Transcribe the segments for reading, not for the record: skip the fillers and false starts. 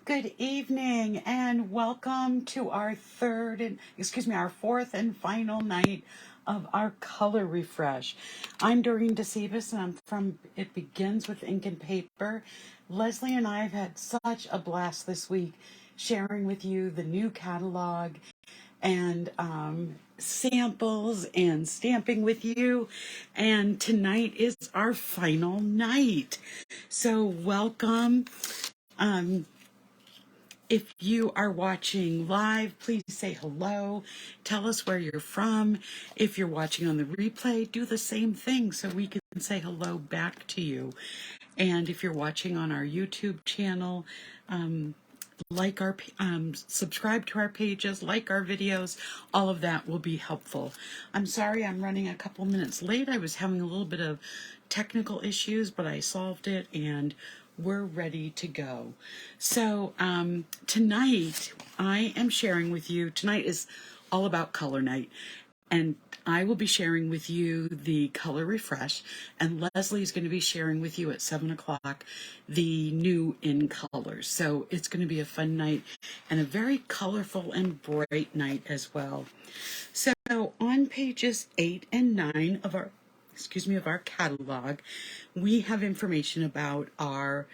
Good evening and welcome to our our fourth and final night of our color refresh. I'm Doreen DeCebus and I'm from It Begins with Ink and Paper. Leslie and I have had such a blast this week sharing with you the new catalog and samples and stamping with you. And tonight is our final night. So welcome. If you are watching live, please say hello. Tell us where you're from. If you're watching on the replay, do the same thing so we can say hello back to you. And if you're watching on our YouTube channel, subscribe to our pages, like our videos, all of that will be helpful. I'm sorry I'm running a couple minutes late. I was having a little bit of technical issues, but I solved it and we're ready to go. So tonight I am sharing with you, tonight is all about color night. And I will be sharing with you the color refresh, and Leslie is going to be sharing with you at 7 o'clock the new in colors. So it's going to be a fun night and a very colorful and bright night as well. So on pages 8 and 9 of our catalog, we have information about our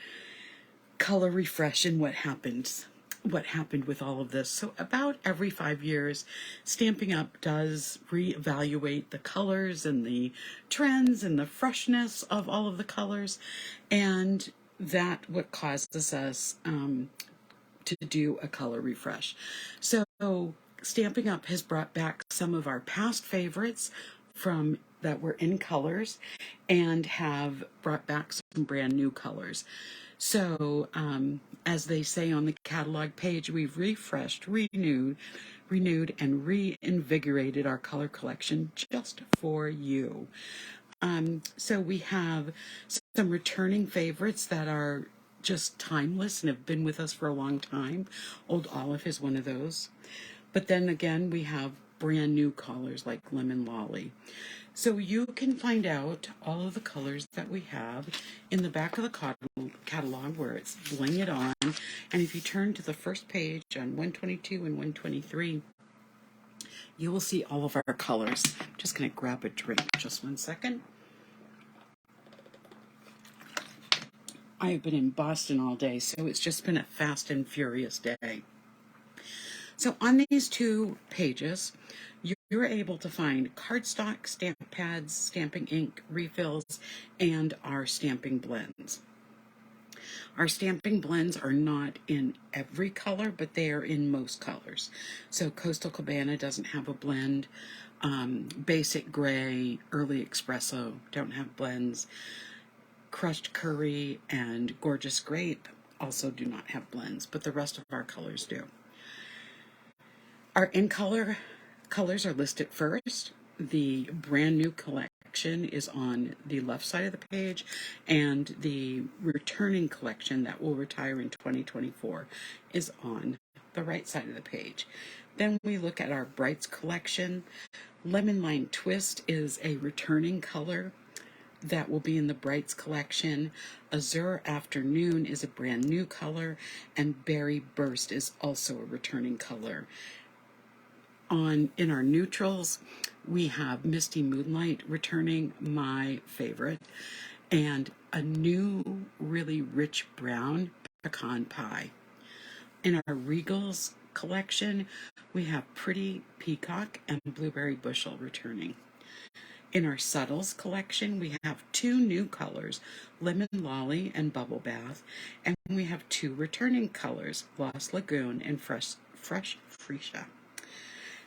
color refresh and what happened with all of this. So about every 5 years, Stampin' Up! Does reevaluate the colors and the trends and the freshness of all of the colors, and that what causes us to do a color refresh. So Stampin' Up! Has brought back some of our past favorites from that were in colors and have brought back some brand new colors. So, as they say on the catalog page, we've refreshed, renewed, and reinvigorated our color collection just for you. So we have some returning favorites that are just timeless and have been with us for a long time. Old Olive is one of those. But then again, we have brand new colors like Lemon Lolly. So you can find out all of the colors that we have in the back of the catalog where it's Bling It On. And if you turn to the first page on 122 and 123, you will see all of our colors. I'm just going to grab a drink just 1 second. I have been in Boston all day, so it's just been a fast and furious day. So on these two pages, you're able to find cardstock, stamp pads, stamping ink, refills, and our stamping blends. Our stamping blends are not in every color, but they are in most colors. So Coastal Cabana doesn't have a blend. Basic Gray, Early Espresso don't have blends. Crushed Curry and Gorgeous Grape also do not have blends, but the rest of our colors do. Our in-color colors are listed first. The brand new collection is on the left side of the page, and the returning collection that will retire in 2024 is on the right side of the page. Then we look at our Brights collection. Lemon Lime Twist is a returning color that will be in the Brights collection. Azure Afternoon is a brand new color, and Berry Burst is also a returning color. In our neutrals, we have Misty Moonlight returning, my favorite, and a new really rich brown pecan pie. In our Regals collection, we have Pretty Peacock and Blueberry Bushel returning. In our Subtles collection, we have two new colors, Lemon Lolly and Bubble Bath, and we have two returning colors, Lost Lagoon and Fresh Freesia.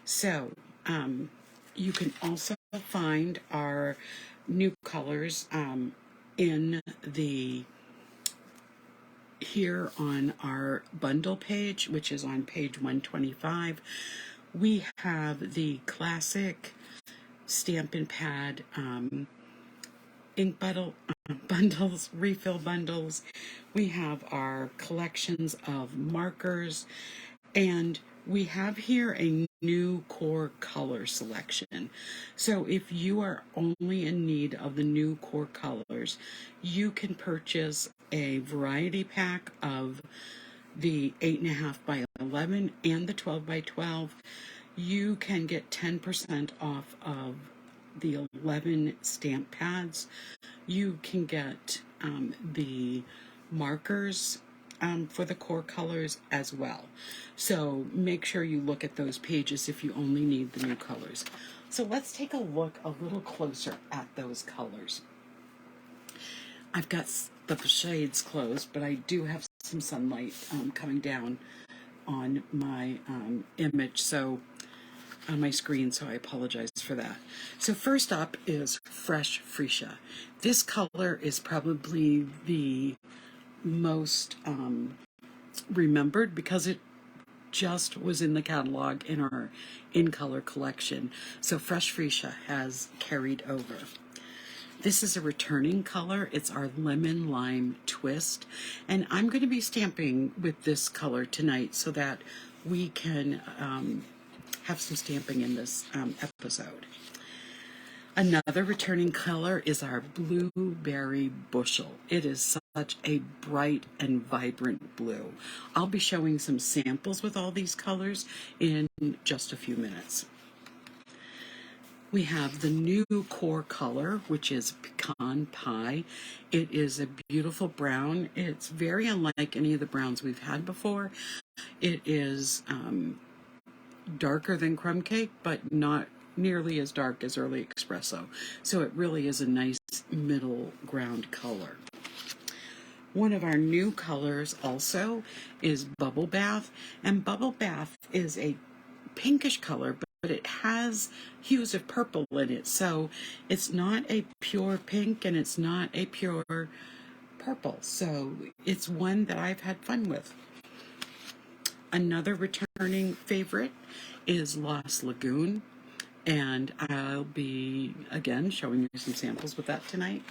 So, you can also find our new colors here on our bundle page, which is on page 125. We have the classic Stampin' Pad ink bundles, refill bundles. We have our collections of markers, and we have here a new core color selection. So if you are only in need of the new core colors, you can purchase a variety pack of the 8.5 by 11 and the 12 by 12, you can get 10% off of the 11 stamp pads. You can get the markers for the core colors as well. So make sure you look at those pages if you only need the new colors. So let's take a look a little closer at those colors. I've got the shades closed, but I do have some sunlight coming down on my image, so on my screen, so I apologize for that. So first up is Fresh Freesia. This color is probably the most remembered because it just was in the catalog in our In Color collection. So Fresh Freesia has carried over. This is a returning color. It's our Lemon Lime Twist. And I'm going to be stamping with this color tonight so that we can have some stamping in this episode. Another returning color is our Blueberry Bushel. It is such a bright and vibrant blue. I'll be showing some samples with all these colors in just a few minutes. We have the new core color, which is Pecan Pie. It is a beautiful brown. It's very unlike any of the browns we've had before. It is darker than crumb cake, but not nearly as dark as early espresso. So it really is a nice middle ground color. One of our new colors also is Bubble Bath, and Bubble Bath is a pinkish color, but it has hues of purple in it. So it's not a pure pink and it's not a pure purple. So it's one that I've had fun with. Another returning favorite is Lost Lagoon, and I'll be, again, showing you some samples with that tonight.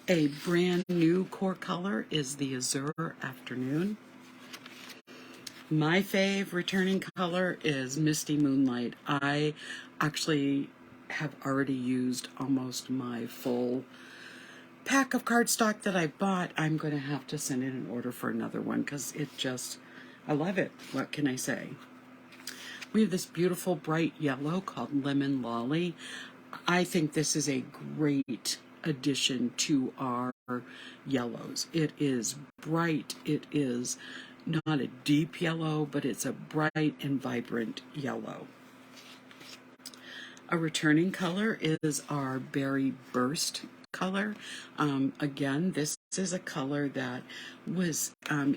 A brand new core color is the Azure Afternoon. My fave returning color is Misty Moonlight. I actually have already used almost my full pack of cardstock that I bought. I'm going to have to send in an order for another one because I love it. What can I say? We have this beautiful bright yellow called Lemon Lolly. I think this is a great addition to our yellows. It is bright. It is not a deep yellow, but it's a bright and vibrant yellow. A returning color is our Berry Burst color. Again, this is a color that was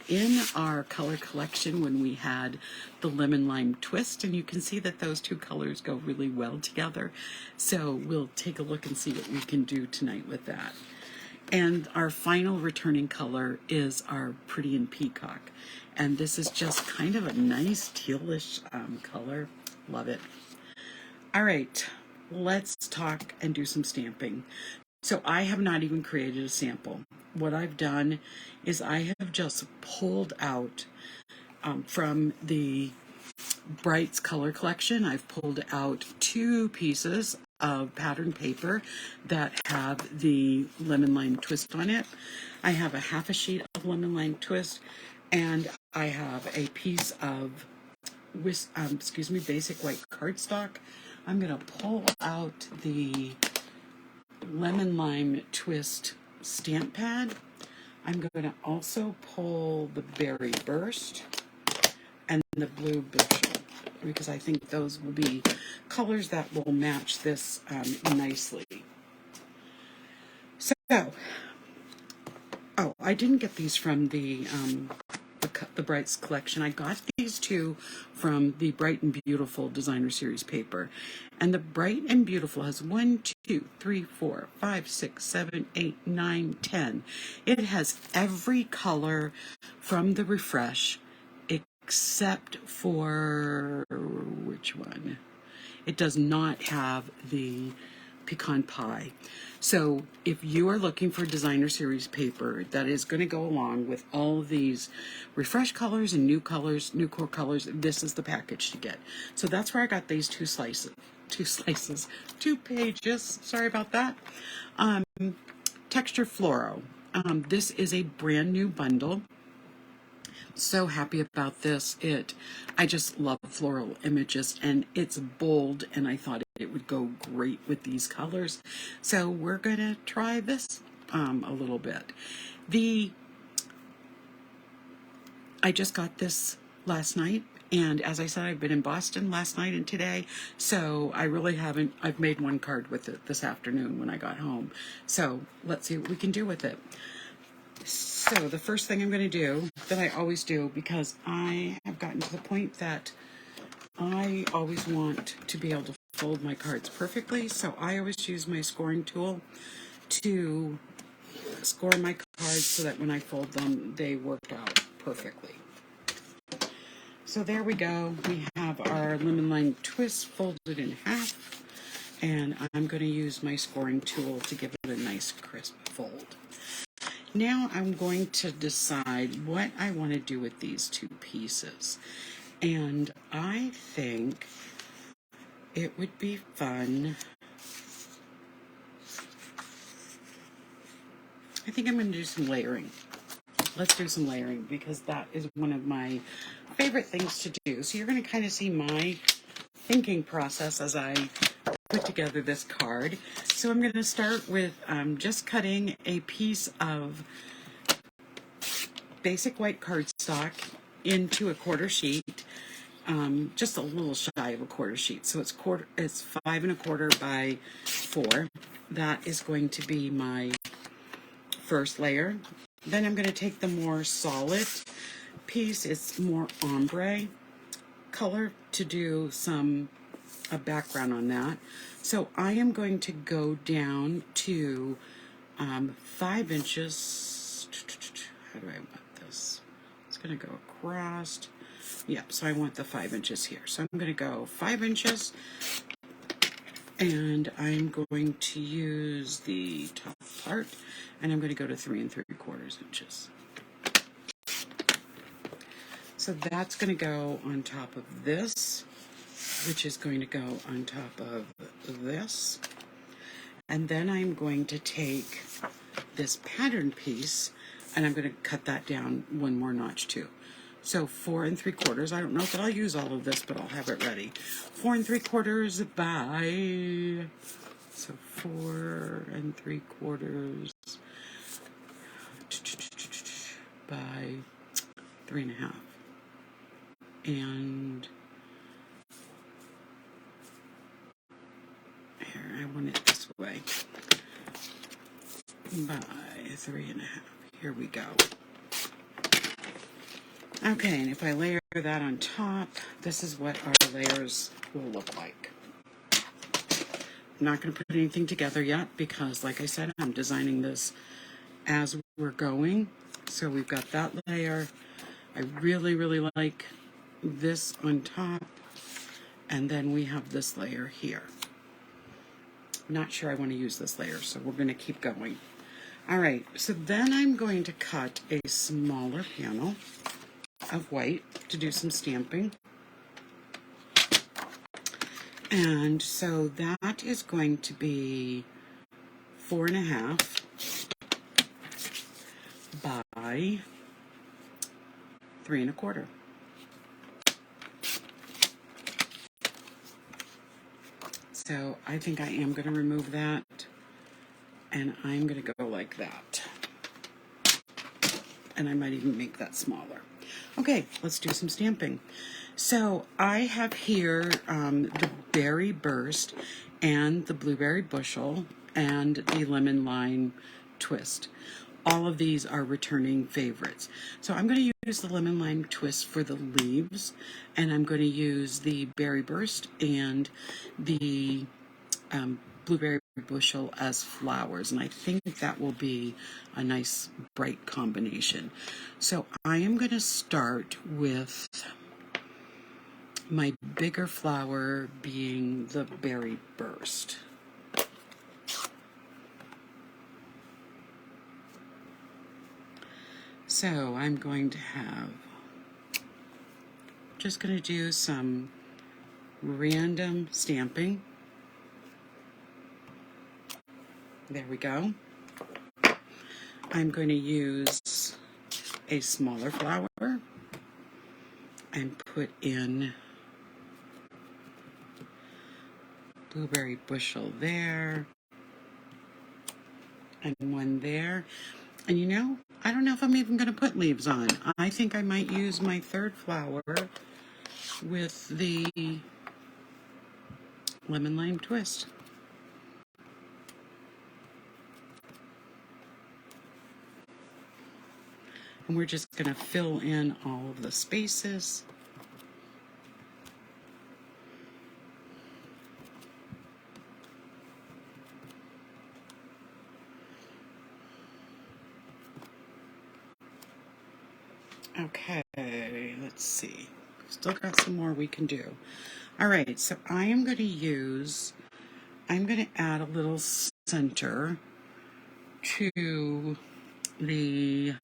in our color collection when we had the Lemon Lime Twist, and you can see that those two colors go really well together. So we'll take a look and see what we can do tonight with that. And our final returning color is our Pretty in Peacock. And this is just kind of a nice tealish color. Love it. All right, let's talk and do some stamping. So I have not even created a sample. What I've done is I have just pulled out from the Brights color collection, I've pulled out 2 pieces of pattern paper that have the Lemon Lime Twist on it. I have a half a sheet of Lemon Lime Twist, and I have a piece of basic white cardstock. I'm going to pull out the Lemon Lime Twist stamp pad. I'm going to also pull the Berry Burst and the Blue Bushel, because I think those will be colors that will match this nicely. So, I didn't get these from the Brights collection. I got these 2 from the Bright and Beautiful Designer Series paper. And the Bright and Beautiful has 1, 2, 3, 4, 5, 6, 7, 8, 9, 10. It has every color from the Refresh except for, which one? It does not have the Pecan Pie. So if you are looking for Designer Series paper that is going to go along with all of these Refresh colors and new core colors, this is the package to get. So that's where I got these 2 pages, sorry about that. Texture Fluoro. This is a brand new bundle. So happy about this. I just love floral images, and it's bold, and I thought it would go great with these colors. So we're gonna try this a little bit. I just got this last night, and as I said, I've been in Boston last night and today, so I really haven't. I've made one card with it this afternoon when I got home. So let's see what we can do with it. So the first thing I'm going to do, that I always do, because I have gotten to the point that I always want to be able to fold my cards perfectly, so I always use my scoring tool to score my cards so that when I fold them, they work out perfectly. So there we go. We have our lemon lime twist folded in half, and I'm going to use my scoring tool to give it a nice crisp fold. Now I'm going to decide what I want to do with these two pieces. And I think it would be fun. I think I'm going to do some layering. Let's do some layering because that is one of my favorite things to do. So you're going to kind of see my thinking process as I put together this card. So I'm going to start with just cutting a piece of basic white cardstock into a quarter sheet, just a little shy of a quarter sheet. So it's 5 1/4 by 4. That is going to be my first layer. Then I'm going to take the more solid piece. It's more ombre color to do a background on that. So I am going to go down to 5 inches. How do I want this? It's going to go across. Yep, so I want the 5 inches here. So I'm going to go 5 inches, and I'm going to use the top part, and I'm going to go to 3 3/4 inches. So that's going to go on top of this, which is going to go on top of this. And then I'm going to take this pattern piece, and I'm going to cut that down one more notch too. So 4 3/4. I don't know that I'll use all of this, but I'll have it ready. 4 3/4 by, so 4 3/4 by 3 1/2. And here, I want it this way. By 3 1/2. Here we go. Okay, and if I layer that on top, this is what our layers will look like. I'm not going to put anything together yet because, like I said, I'm designing this as we're going. So we've got that layer. I really, really like this on top. And then we have this layer here. I'm not sure I want to use this layer, so we're going to keep going. All right, so then I'm going to cut a smaller panel of white to do some stamping. And so that is going to be 4 1/2 by 3 1/4. So I think I am going to remove that, and I'm going to go like that. And I might even make that smaller. Okay, let's do some stamping. So I have here the Berry Burst and the Blueberry Bushel and the Lemon Lime Twist. All of these are returning favorites. So I'm going to use the Lemon Lime Twist for the leaves, and I'm going to use the Berry Burst and the Blueberry Bushel as flowers, and I think that will be a nice bright combination. So I am going to start with my bigger flower being the Berry Burst. So I'm going to just going to do some random stamping. There we go. I'm going to use a smaller flower. and put in blueberry bushel there and one there. And you know, I don't know if I'm even going to put leaves on. I think I might use my third flower with the lemon lime twist. And we're just going to fill in all of the spaces. Okay, let's see. Still got some more we can do. All right, so I'm going to add a little center to the,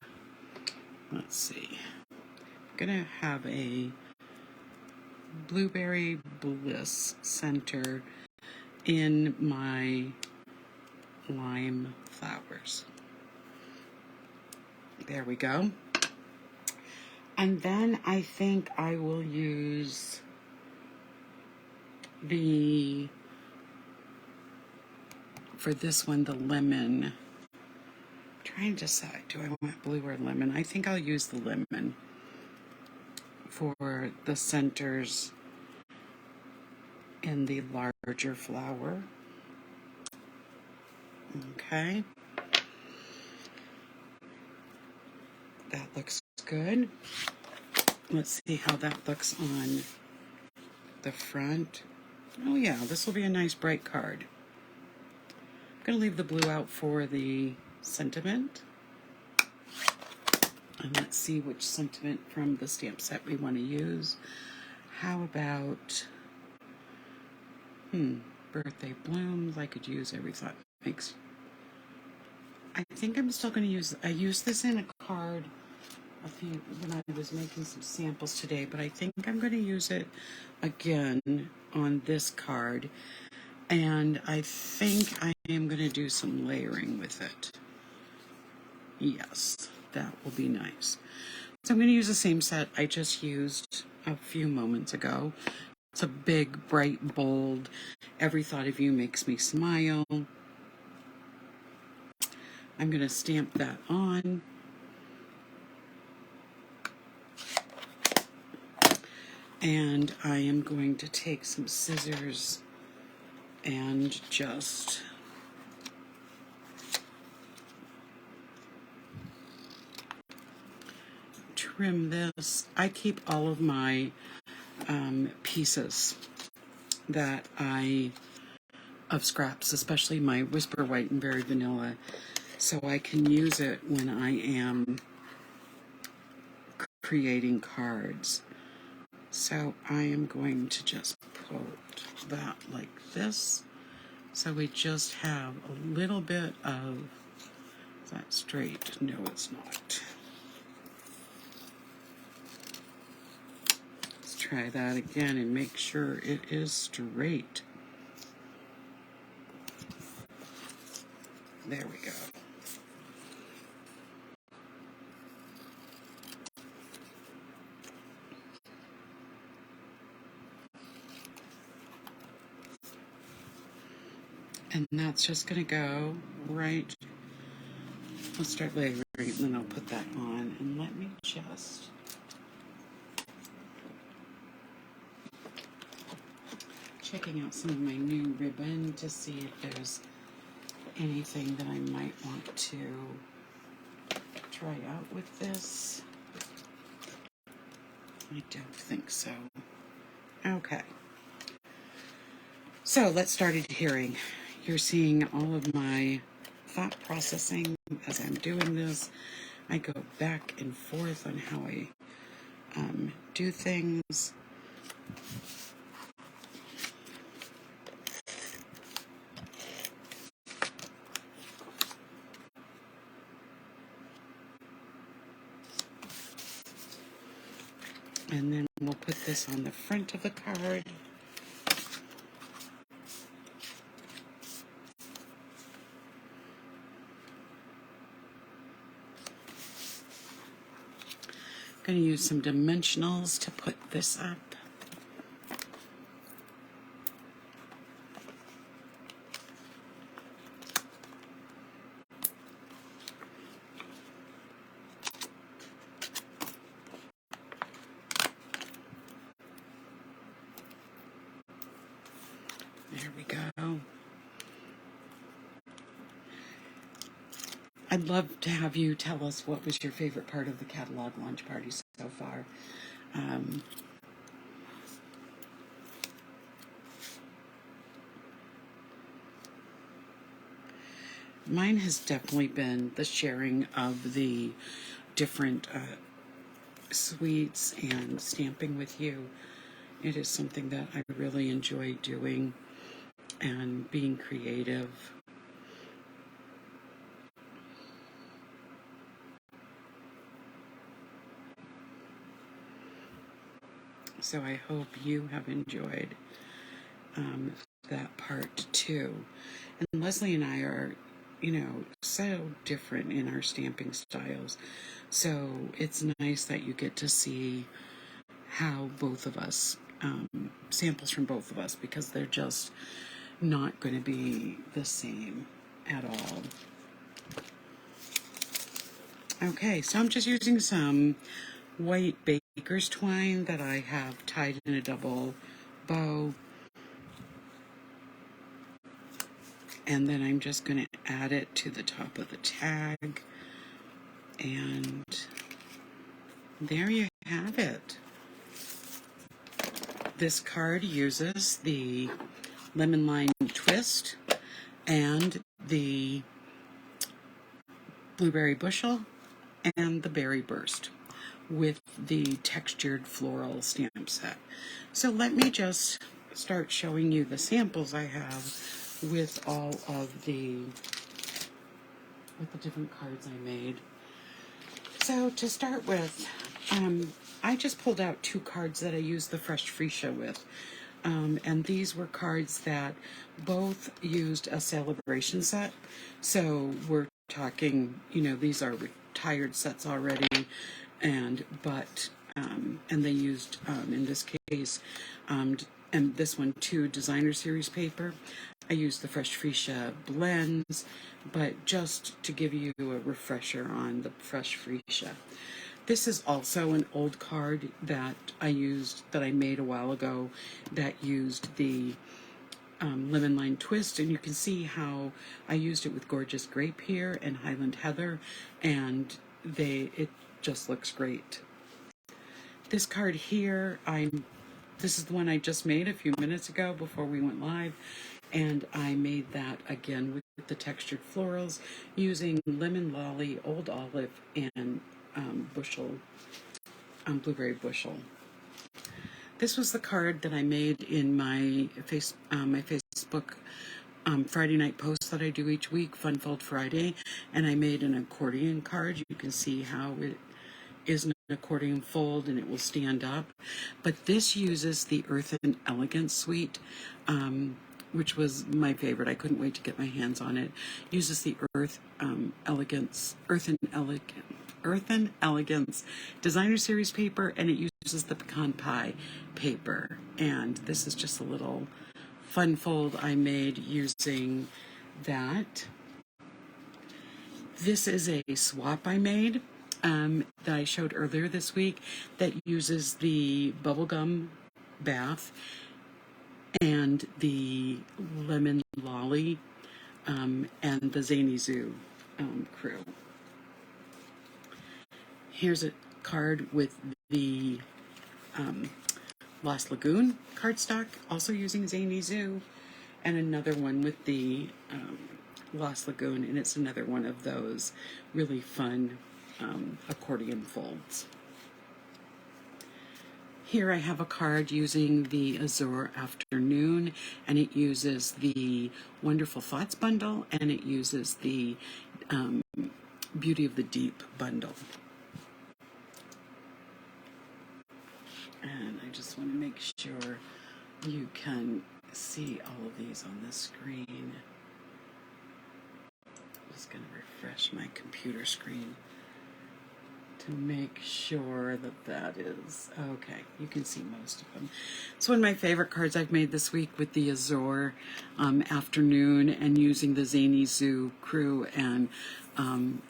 let's see. I'm going to have a blueberry bliss center in my lime flowers. There we go. And then I think I will use for this one, the lemon. I'm trying to decide, do I want blue or lemon? I think I'll use the lemon for the centers in the larger flower. Okay. That looks good. Let's see how that looks on the front. Oh yeah, this will be a nice bright card. I'm going to leave the blue out for the sentiment. And let's see which sentiment from the stamp set we want to use. How about, birthday blooms. I could use every thought makes. I think I'm still going to use, I used this in a card when I was making some samples today, but I think I'm going to use it again on this card, and I think I am going to do some layering with it. Yes, that will be nice. So I'm going to use the same set I just used a few moments ago. It's a big, bright, bold, every thought of you makes me smile. I'm going to stamp that on. And I am going to take some scissors and just trim this. I keep all of my pieces of scraps, especially my Whisper White and Berry Vanilla, so I can use it when I am creating cards. So I am going to just put that like this. So we just have a little bit of, is that straight? No, it's not. Let's try that again and make sure it is straight. There we go. And that's just going to go right. I'll start layering and then I'll put that on. And let me just checking out some of my new ribbon to see if there's anything that I might want to try out with this. I don't think so. Okay. So let's start adhering. You're seeing all of my thought processing as I'm doing this. I go back and forth on how I do things. And then we'll put this on the front of the card. going to use some dimensionals to put this up. There we go. I'd love to have you tell us what was your favorite part of the catalog launch party so far. Mine has definitely been the sharing of the different suites and stamping with you. It is something that I really enjoy doing and being creative. So I hope you have enjoyed that part too. And Leslie and I are, so different in our stamping styles. So it's nice that you get to see how both of us, samples from both of us, because they're just not going to be the same at all. Okay, so I'm just using some white baker's twine that I have tied in a double bow. And then I'm just going to add it to the top of the tag. And there you have it. This card uses the lemon lime twist and the blueberry bushel and the berry burst with the textured floral stamp set. So let me just start showing you the samples I have with all of the different cards I made. So to start with, I just pulled out 2 cards that I used the Fresh Freesia with. And these were cards that both used a celebration set. So we're talking, these are retired sets already, and they used, in this case, and this one too, designer series paper. I used the Fresh Freesia blends, but just to give you a refresher on the Fresh Freesia. This is also an old card that I made a while ago, that used the lemon lime twist, and you can see how I used it with Gorgeous Grape here and Highland Heather, and it just looks great. This card here, this is the one I just made a few minutes ago before we went live, and I made that again with the textured florals using lemon lolly, old olive, and blueberry bushel. This was the card that I made in my Facebook Friday night post that I do each week, Fun Fold Friday, and I made an accordion card. You can see how it is an accordion fold and it will stand up. But this uses the Earth and Elegance suite, which was my favorite. I couldn't wait to get my hands on it. Uses the Earth and Elegance designer series paper, and it uses the pecan pie paper. And this is just a little fun fold I made using that. This is a swap I made that I showed earlier this week that uses the bubblegum bath and the lemon lolly and the Zany Zoo crew. Here's a card with the Lost Lagoon cardstock, also using Zany Zoo, and another one with the Lost Lagoon, and it's another one of those really fun accordion folds. Here I have a card using the Azure Afternoon, and it uses the Wonderful Thoughts bundle, and it uses the Beauty of the Deep bundle. And I just want to make sure you can see all of these on the screen. I'm just going to refresh my computer screen to make sure that that is okay. You can see most of them. It's one of my favorite cards I've made this week with the Azure afternoon and using the Zany Zoo crew. And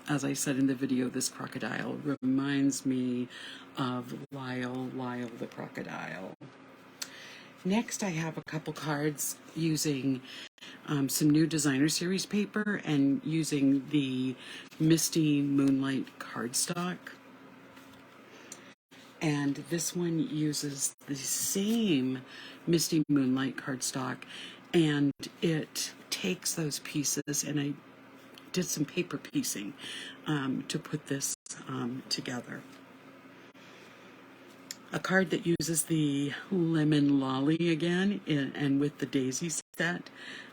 as I said in the video, this crocodile reminds me of Lyle the crocodile. Next, I have a couple cards using some new Designer Series paper and using the Misty Moonlight cardstock. And this one uses the same Misty Moonlight cardstock, and it takes those pieces, and I did some paper piecing to put this together. A card that uses the Lemon Lolly again, and with the daisy set.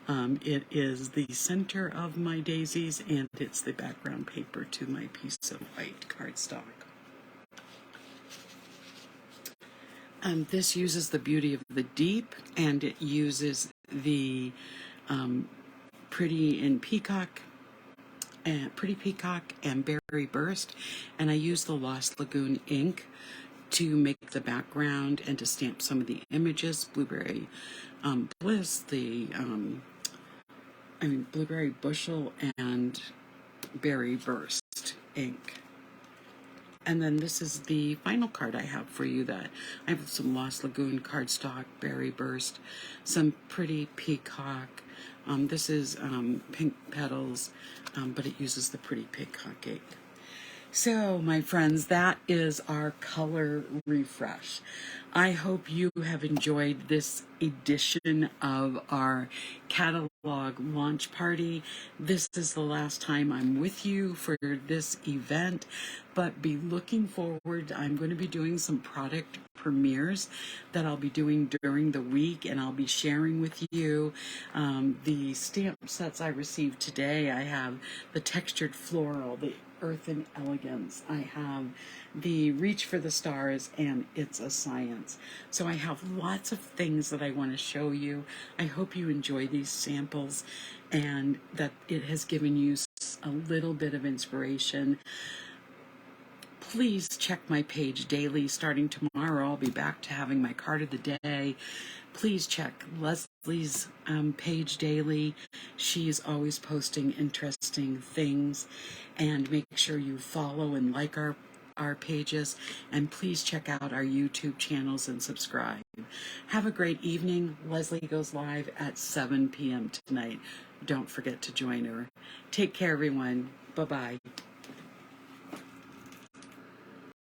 It is the center of my daisies, and it's the background paper to my piece of white cardstock. This uses the Beauty of the Deep, and it uses the Pretty Peacock and Berry Burst, and I use the Lost Lagoon ink to make the background and to stamp some of the images. Blueberry Bliss, Blueberry Bushel, and Berry Burst ink. And then this is the final card I have for you. That I have some Lost Lagoon cardstock, Berry Burst, some Pretty Peacock. This is Pink Petals, but it uses the Pretty Peacock ink. So, my friends, that is our color refresh. I hope you have enjoyed this edition of our catalog launch party. This is the last time I'm with you for this event, but be looking forward. I'm going to be doing some product premieres that I'll be doing during the week, and I'll be sharing with you the stamp sets I received today. I have the Textured Floral, the Earth and Elegance. I have the Reach for the Stars, and It's a Science. So I have lots of things that I want to show you. I hope you enjoy these samples and that it has given you a little bit of inspiration. Please check my page daily. Starting tomorrow, I'll be back to having my card of the day. Please check Leslie's page daily. She is always posting interesting things. And make sure you follow and like our pages. And please check out our YouTube channels and subscribe. Have a great evening. Leslie goes live at 7 p.m. tonight. Don't forget to join her. Take care, everyone. Bye-bye.